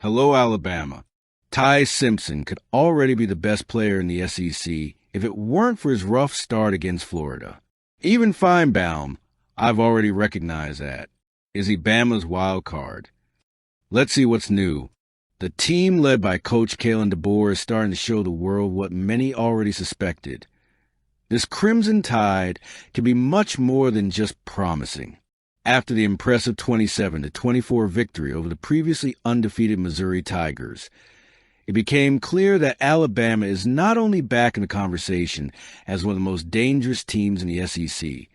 Hello, Alabama. Ty Simpson could already be the best player in the SEC if it weren't for his rough start against Florida. Even Finebaum, I've already recognized that. Is he Bama's wild card? Let's see what's new. The team led by Coach Kalen DeBoer is starting to show the world what many already suspected. This Crimson Tide can be much more than just promising. After the impressive 27-24 victory over the previously undefeated Missouri Tigers, it became clear that Alabama is not only back in the conversation as one of the most dangerous teams in the SEC,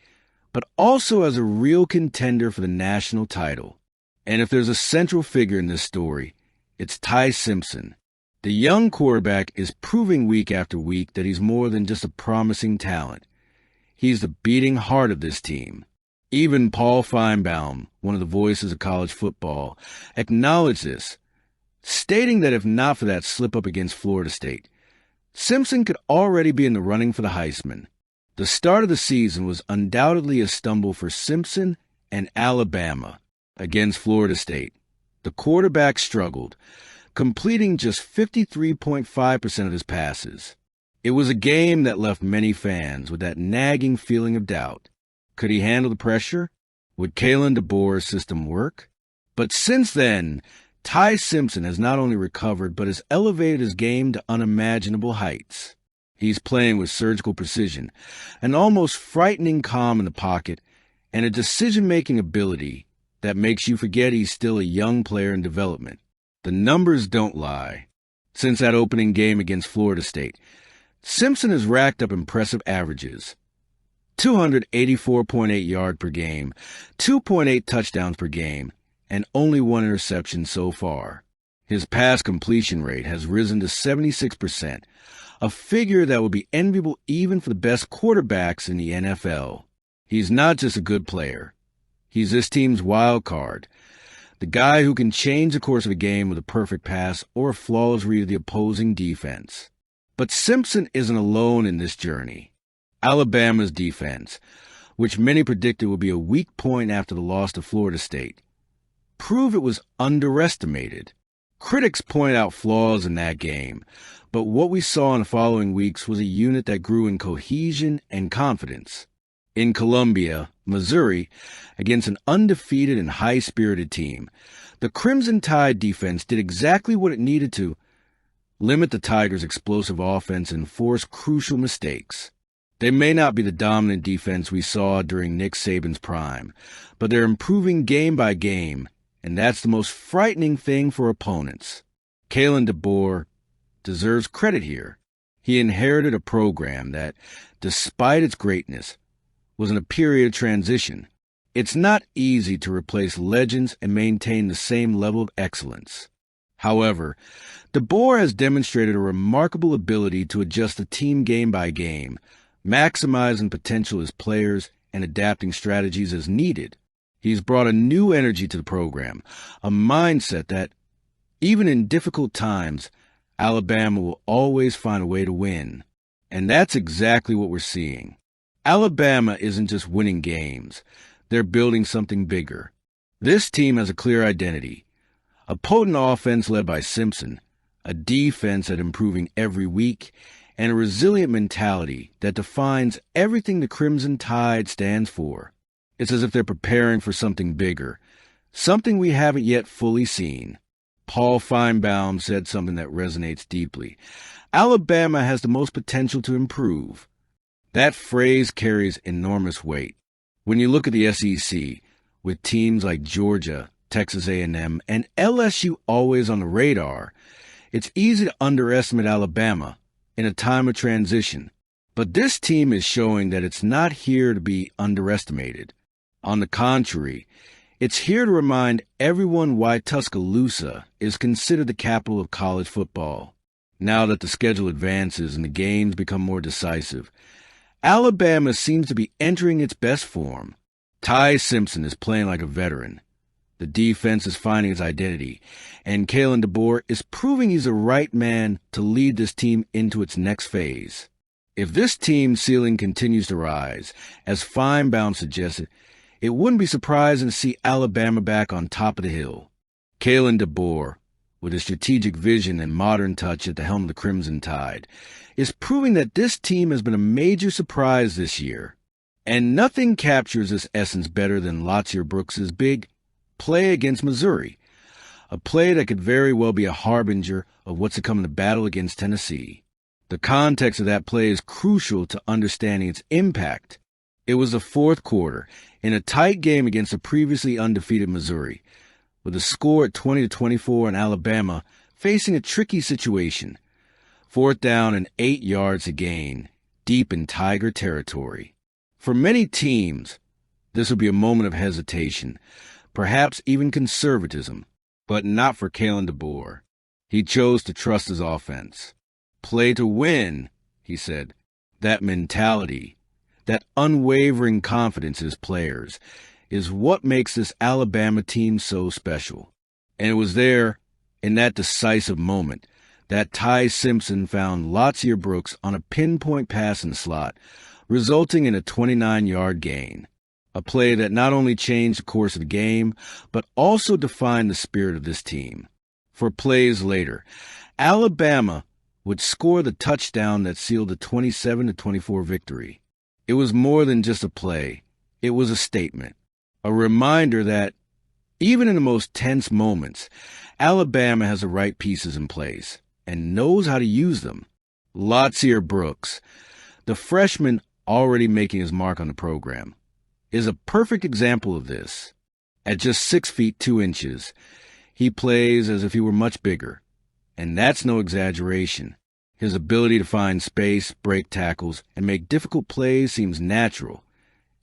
but also as a real contender for the national title. And if there's a central figure in this story, it's Ty Simpson. The young quarterback is proving week after week that he's more than just a promising talent. He's the beating heart of this team. Even Paul Finebaum, one of the voices of college football, acknowledged this, stating that if not for that slip-up against Florida State, Simpson could already be in the running for the Heisman. The start of the season was undoubtedly a stumble for Simpson and Alabama. Against Florida State, the quarterback struggled, completing just 53.5% of his passes. It was a game that left many fans with that nagging feeling of doubt. Could he handle the pressure? Would Kalen DeBoer's system work? But since then, Ty Simpson has not only recovered but has elevated his game to unimaginable heights. He's playing with surgical precision, an almost frightening calm in the pocket, and a decision-making ability that makes you forget he's still a young player in development. The numbers don't lie. Since that opening game against Florida State, Simpson has racked up impressive averages. 284.8 yards per game, 2.8 touchdowns per game, and only one interception so far. His pass completion rate has risen to 76%, a figure that would be enviable even for the best quarterbacks in the NFL. He's not just a good player. He's this team's wild card, the guy who can change the course of a game with a perfect pass or a flawless read of the opposing defense. But Simpson isn't alone in this journey. Alabama's defense, which many predicted would be a weak point after the loss to Florida State, proved it was underestimated. Critics point out flaws in that game, but what we saw in the following weeks was a unit that grew in cohesion and confidence. In Columbia, Missouri, against an undefeated and high-spirited team, the Crimson Tide defense did exactly what it needed to: limit the Tigers' explosive offense and force crucial mistakes. They may not be the dominant defense we saw during Nick Saban's prime, but they're improving game by game, and that's the most frightening thing for opponents. Kalen DeBoer deserves credit here. He inherited a program that, despite its greatness, was in a period of transition. It's not easy to replace legends and maintain the same level of excellence. However, DeBoer has demonstrated a remarkable ability to adjust the team game by game, maximizing potential as players and adapting strategies as needed. He's brought a new energy to the program, a mindset that, even in difficult times, Alabama will always find a way to win. And that's exactly what we're seeing. Alabama isn't just winning games. They're building something bigger. This team has a clear identity, a potent offense led by Simpson, a defense that's improving every week, and a resilient mentality that defines everything the Crimson Tide stands for. It's as if they're preparing for something bigger, something we haven't yet fully seen. Paul Finebaum said something that resonates deeply. Alabama has the most potential to improve. That phrase carries enormous weight. When you look at the SEC, with teams like Georgia, Texas A&M, and LSU always on the radar, it's easy to underestimate Alabama in a time of transition. But this team is showing that it's not here to be underestimated. On the contrary, it's here to remind everyone why Tuscaloosa is considered the capital of college football. Now that the schedule advances and the games become more decisive, Alabama seems to be entering its best form. Ty Simpson is playing like a veteran. The defense is finding its identity, and Kalen DeBoer is proving he's the right man to lead this team into its next phase. If this team's ceiling continues to rise, as Finebaum suggested, it wouldn't be surprising to see Alabama back on top of the hill. Kalen DeBoer, with his strategic vision and modern touch at the helm of the Crimson Tide, is proving that this team has been a major surprise this year. And nothing captures this essence better than Latsir Brooks's big play against Missouri, a play that could very well be a harbinger of what's to come in the battle against Tennessee. The context of that play is crucial to understanding its impact. It was the fourth quarter, in a tight game against a previously undefeated Missouri, with a score at 20-24 and Alabama facing a tricky situation. 4th down and 8 yards to gain, deep in Tiger territory. For many teams, this would be a moment of hesitation, perhaps even conservatism, but not for Kalen DeBoer. He chose to trust his offense. Play to win, he said. That mentality, that unwavering confidence in his players, is what makes this Alabama team so special. And it was there, in that decisive moment, that Ty Simpson found Latsir Brooks on a pinpoint pass in the slot, resulting in a 29-yard gain. A play that not only changed the course of the game, but also defined the spirit of this team. For plays later, Alabama would score the touchdown that sealed the 27-24 victory. It was more than just a play. It was a statement, a reminder that, even in the most tense moments, Alabama has the right pieces in place and knows how to use them. Latsir Brooks, the freshman already making his mark on the program, is a perfect example of this. At just 6 feet 2 inches, he plays as if he were much bigger. And that's no exaggeration. His ability to find space, break tackles, and make difficult plays seems natural,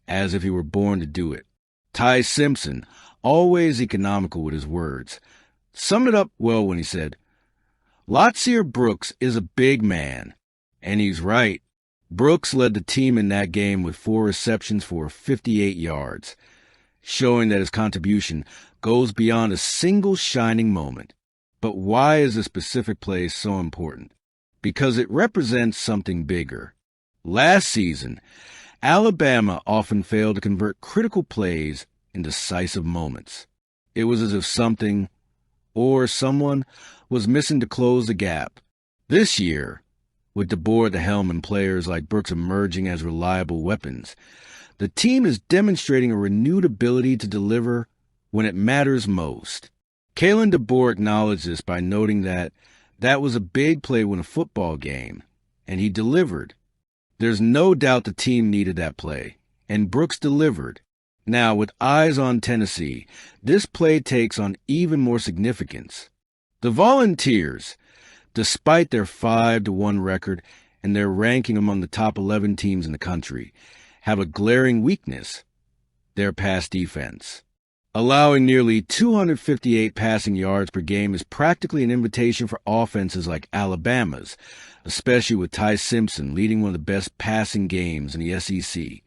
as if he were born to do it. Ty Simpson, always economical with his words, summed it up well when he said, "Latsir Brooks is a big man." And he's right. Brooks led the team in that game with 4 receptions for 58 yards, showing that his contribution goes beyond a single shining moment. But why is this specific play so important? Because it represents something bigger. Last season, Alabama often failed to convert critical plays in decisive moments. It was as if something or someone was missing to close the gap. This year, with DeBoer at the helm and players like Brooks emerging as reliable weapons, the team is demonstrating a renewed ability to deliver when it matters most. Kalen DeBoer acknowledged this by noting that was a big play when a football game, and he delivered. There's no doubt the team needed that play, and Brooks delivered. Now, with eyes on Tennessee, this play takes on even more significance. The Volunteers, despite their 5-1 record and their ranking among the top 11 teams in the country, have a glaring weakness: their pass defense. Allowing nearly 258 passing yards per game is practically an invitation for offenses like Alabama's, especially with Ty Simpson leading one of the best passing games in the SEC.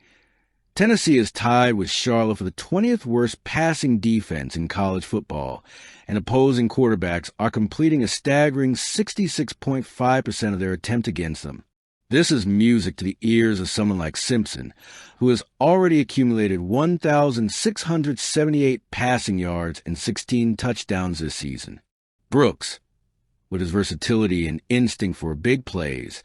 Tennessee is tied with Charlotte for the 20th worst passing defense in college football, and opposing quarterbacks are completing a staggering 66.5% of their attempt against them. This is music to the ears of someone like Simpson, who has already accumulated 1,678 passing yards and 16 touchdowns this season. Brooks, with his versatility and instinct for big plays,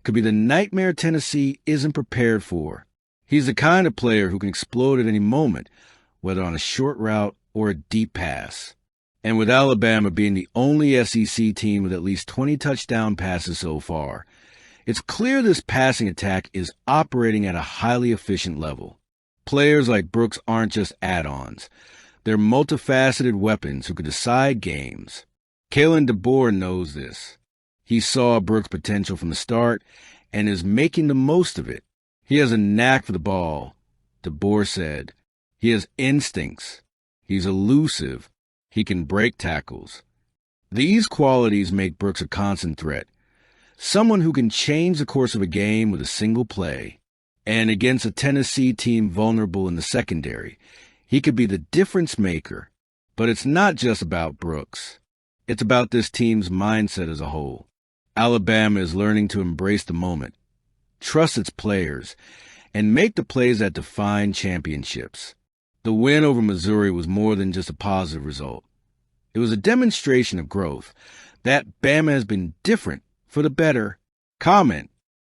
could be the nightmare Tennessee isn't prepared for. He's the kind of player who can explode at any moment, whether on a short route or a deep pass. And with Alabama being the only SEC team with at least 20 touchdown passes so far, it's clear this passing attack is operating at a highly efficient level. Players like Brooks aren't just add-ons. They're multifaceted weapons who could decide games. Kalen DeBoer knows this. He saw Brooks' potential from the start and is making the most of it. He has a knack for the ball, DeBoer said. He has instincts. He's elusive. He can break tackles. These qualities make Brooks a constant threat. Someone who can change the course of a game with a single play. And against a Tennessee team vulnerable in the secondary, he could be the difference maker. But it's not just about Brooks. It's about this team's mindset as a whole. Alabama is learning to embrace the moment, trust its players, and make the plays that define championships. The win over Missouri was more than just a positive result. It was a demonstration of growth. That Bama has been different for the better. Comment